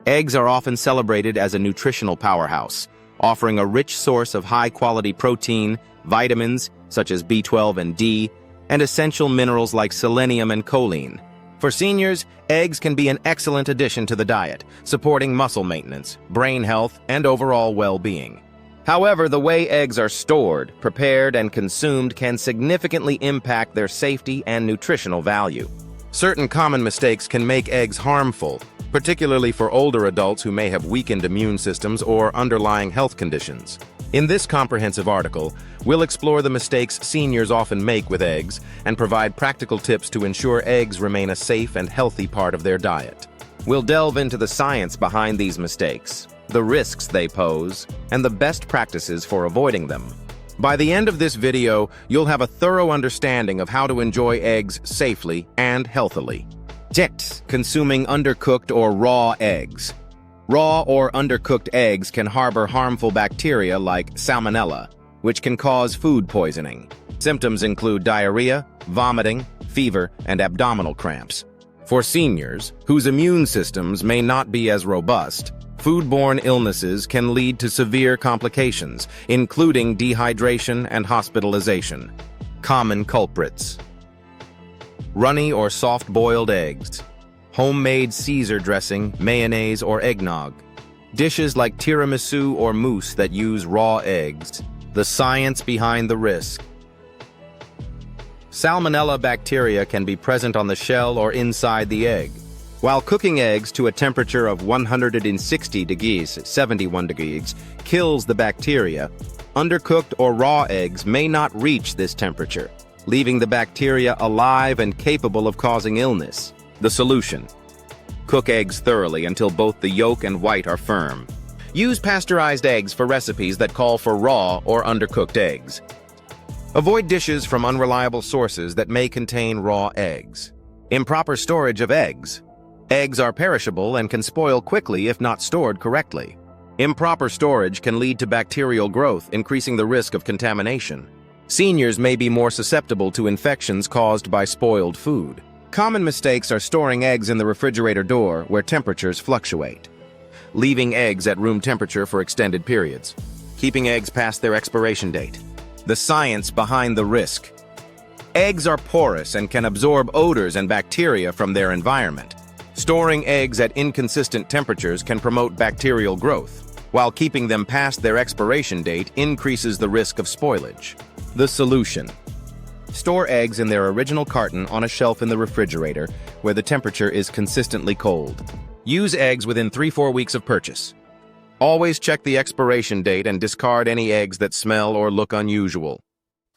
Eggs are often celebrated as a nutritional powerhouse, offering a rich source of high-quality protein, vitamins, such as B12 and D, and essential minerals like selenium and choline. For seniors, eggs can be an excellent addition to the diet, supporting muscle maintenance, brain health, and overall well-being. However, the way eggs are stored, prepared, and consumed can significantly impact their safety and nutritional value. Certain common mistakes can make eggs harmful, particularly for older adults who may have weakened immune systems or underlying health conditions. In this comprehensive article, we'll explore the mistakes seniors often make with eggs and provide practical tips to ensure eggs remain a safe and healthy part of their diet. We'll delve into the science behind these mistakes, the risks they pose, and the best practices for avoiding them. By the end of this video, you'll have a thorough understanding of how to enjoy eggs safely and healthily. Tips: consuming undercooked or raw eggs. Raw or undercooked eggs can harbor harmful bacteria like Salmonella, which can cause food poisoning. Symptoms include diarrhea, vomiting, fever, and abdominal cramps. For seniors, whose immune systems may not be as robust, foodborne illnesses can lead to severe complications, including dehydration and hospitalization. Common culprits: runny or soft-boiled eggs, homemade Caesar dressing, mayonnaise, or eggnog, dishes like tiramisu or mousse that use raw eggs. The science behind the risk. Salmonella bacteria can be present on the shell or inside the egg. While cooking eggs to a temperature of 160 degrees, 71 degrees, kills the bacteria, undercooked or raw eggs may not reach this temperature, leaving the bacteria alive and capable of causing illness. The solution: cook eggs thoroughly until both the yolk and white are firm. Use pasteurized eggs for recipes that call for raw or undercooked eggs. Avoid dishes from unreliable sources that may contain raw eggs. Improper storage of eggs. Eggs are perishable and can spoil quickly if not stored correctly. Improper storage can lead to bacterial growth, increasing the risk of contamination. Seniors may be more susceptible to infections caused by spoiled food. Common mistakes are storing eggs in the refrigerator door where temperatures fluctuate. Leaving eggs at room temperature for extended periods. Keeping eggs past their expiration date. The science behind the risk. Eggs are porous and can absorb odors and bacteria from their environment. Storing eggs at inconsistent temperatures can promote bacterial growth, while keeping them past their expiration date increases the risk of spoilage. The solution: store eggs in their original carton on a shelf in the refrigerator where the temperature is consistently cold. Use eggs within 3-4 weeks of purchase. Always check the expiration date and discard any eggs that smell or look unusual.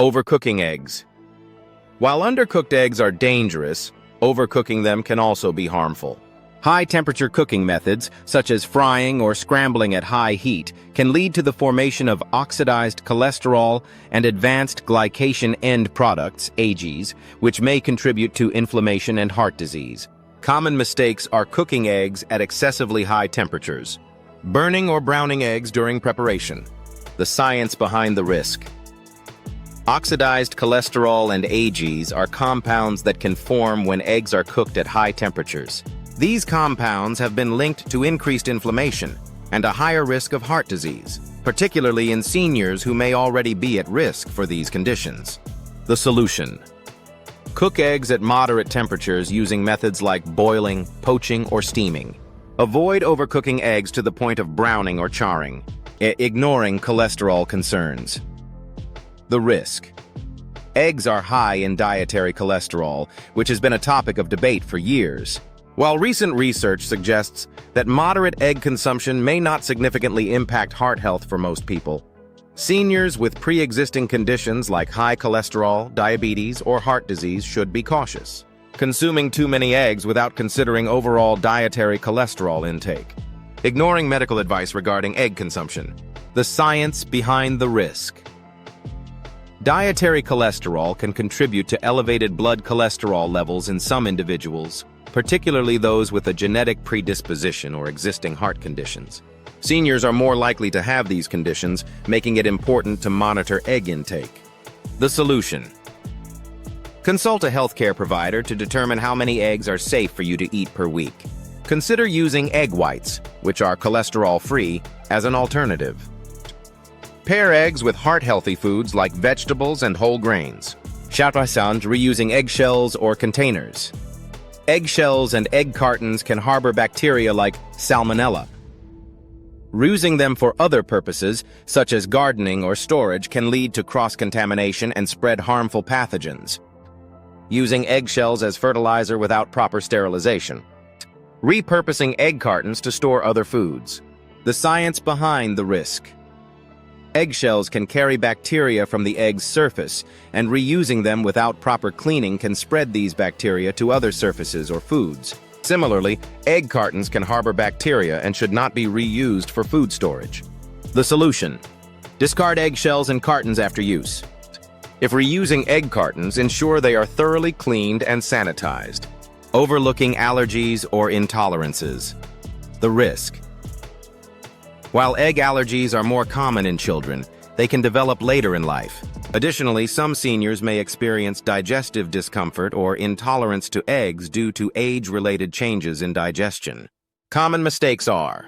Overcooking eggs. While undercooked eggs are dangerous, overcooking them can also be harmful. High-temperature cooking methods, such as frying or scrambling at high heat, can lead to the formation of oxidized cholesterol and advanced glycation end products, AGEs, which may contribute to inflammation and heart disease. Common mistakes are cooking eggs at excessively high temperatures. Burning or browning eggs during preparation. The science behind the risk. Oxidized cholesterol and AGEs are compounds that can form when eggs are cooked at high temperatures. These compounds have been linked to increased inflammation and a higher risk of heart disease, particularly in seniors who may already be at risk for these conditions. The solution: cook eggs at moderate temperatures using methods like boiling, poaching, or steaming. Avoid overcooking eggs to the point of browning or charring, ignoring cholesterol concerns. The risk: eggs are high in dietary cholesterol, which has been a topic of debate for years. While recent research suggests that moderate egg consumption may not significantly impact heart health for most people, seniors with pre-existing conditions like high cholesterol, diabetes, or heart disease should be cautious. Consuming too many eggs without considering overall dietary cholesterol intake. Ignoring medical advice regarding egg consumption. The science behind the risk. Dietary cholesterol can contribute to elevated blood cholesterol levels in some individuals, particularly those with a genetic predisposition or existing heart conditions. Seniors are more likely to have these conditions, making it important to monitor egg intake. The solution: consult a healthcare provider to determine how many eggs are safe for you to eat per week. Consider using egg whites, which are cholesterol-free, as an alternative. Pair eggs with heart-healthy foods like vegetables and whole grains. Reusing eggshells or containers. Eggshells and egg cartons can harbor bacteria like salmonella. Reusing them for other purposes, such as gardening or storage, can lead to cross-contamination and spread harmful pathogens. Using eggshells as fertilizer without proper sterilization. Repurposing egg cartons to store other foods. The science behind the risk. Eggshells can carry bacteria from the egg's surface, and reusing them without proper cleaning can spread these bacteria to other surfaces or foods. Similarly, egg cartons can harbor bacteria and should not be reused for food storage. The solution: discard eggshells and cartons after use. If reusing egg cartons, ensure they are thoroughly cleaned and sanitized. Overlooking allergies or intolerances. The risk: while egg allergies are more common in children, they can develop later in life. Additionally, some seniors may experience digestive discomfort or intolerance to eggs due to age-related changes in digestion. Common mistakes are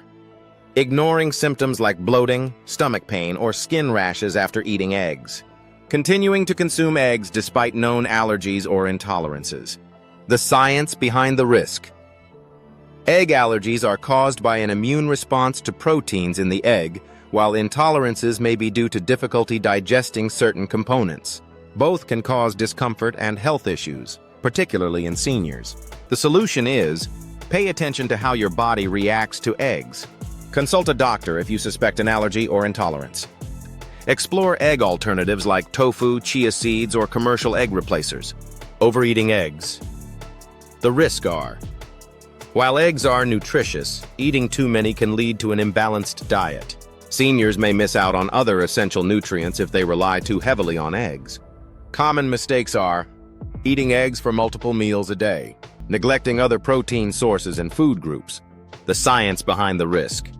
ignoring symptoms like bloating, stomach pain, or skin rashes after eating eggs. Continuing to consume eggs despite known allergies or intolerances. The science behind the risk. Egg allergies are caused by an immune response to proteins in the egg, while intolerances may be due to difficulty digesting certain components. Both can cause discomfort and health issues, particularly in seniors. The solution is, pay attention to how your body reacts to eggs. Consult a doctor if you suspect an allergy or intolerance. Explore egg alternatives like tofu, chia seeds, or commercial egg replacers. Overeating eggs. The risks are: while eggs are nutritious, eating too many can lead to an imbalanced diet. Seniors may miss out on other essential nutrients if they rely too heavily on eggs. Common mistakes are eating eggs for multiple meals a day, neglecting other protein sources and food groups. The science behind the risk.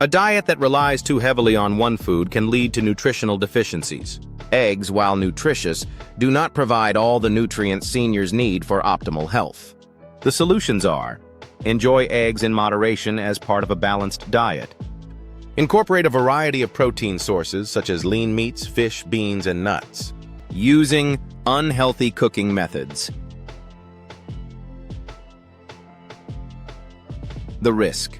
A diet that relies too heavily on one food can lead to nutritional deficiencies. Eggs, while nutritious, do not provide all the nutrients seniors need for optimal health. The solutions are: enjoy eggs in moderation as part of a balanced diet. Incorporate a variety of protein sources such as lean meats, fish, beans, and nuts. Using unhealthy cooking methods. The risk.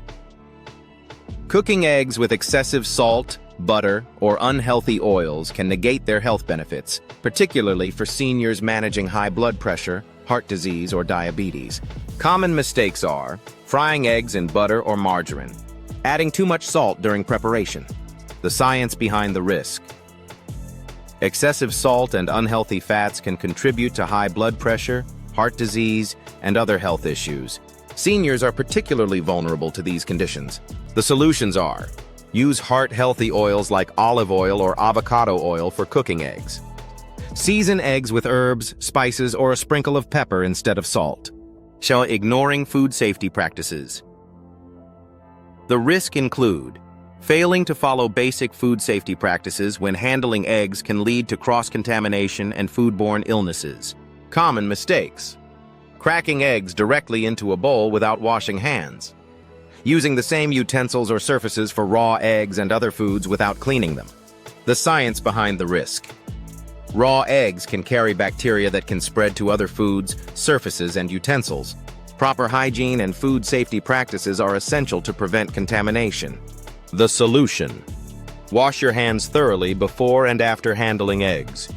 Cooking eggs with excessive salt, butter, or unhealthy oils can negate their health benefits, particularly for seniors managing high blood pressure, heart disease, or diabetes. Common mistakes are frying eggs in butter or margarine, adding too much salt during preparation. The science behind the risk. Excessive salt and unhealthy fats can contribute to high blood pressure, heart disease, and other health issues. Seniors are particularly vulnerable to these conditions. The solutions are: use heart-healthy oils like olive oil or avocado oil for cooking eggs. Season eggs with herbs, spices, or a sprinkle of pepper instead of salt. Ignoring food safety practices. The risks include failing to follow basic food safety practices when handling eggs can lead to cross-contamination and foodborne illnesses. Common mistakes: cracking eggs directly into a bowl without washing hands. Using the same utensils or surfaces for raw eggs and other foods without cleaning them. The science behind the risk. Raw eggs can carry bacteria that can spread to other foods, surfaces, and utensils. Proper hygiene and food safety practices are essential to prevent contamination. The solution. Wash your hands thoroughly before and after handling eggs.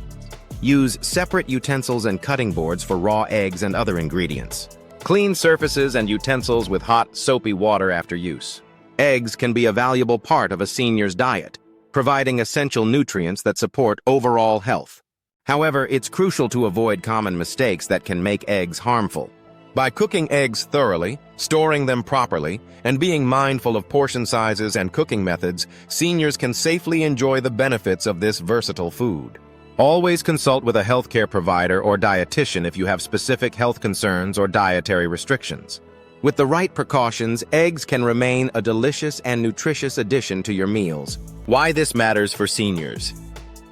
Use separate utensils and cutting boards for raw eggs and other ingredients. Clean surfaces and utensils with hot, soapy water after use. Eggs can be a valuable part of a senior's diet, providing essential nutrients that support overall health. However, it's crucial to avoid common mistakes that can make eggs harmful. By cooking eggs thoroughly, storing them properly, and being mindful of portion sizes and cooking methods, seniors can safely enjoy the benefits of this versatile food. Always consult with a healthcare provider or dietitian if you have specific health concerns or dietary restrictions. With the right precautions, eggs can remain a delicious and nutritious addition to your meals. Why this matters for seniors.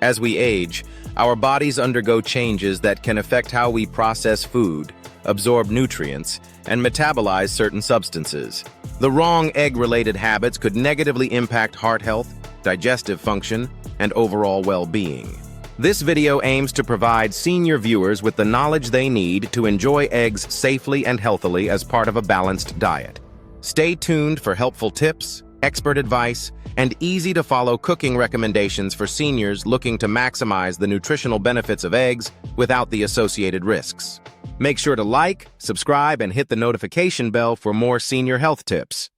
As we age, our bodies undergo changes that can affect how we process food, absorb nutrients, and metabolize certain substances. The wrong egg-related habits could negatively impact heart health, digestive function, and overall well-being. This video aims to provide senior viewers with the knowledge they need to enjoy eggs safely and healthily as part of a balanced diet. Stay tuned for helpful tips, expert advice, and easy-to-follow cooking recommendations for seniors looking to maximize the nutritional benefits of eggs without the associated risks. Make sure to like, subscribe, and hit the notification bell for more senior health tips.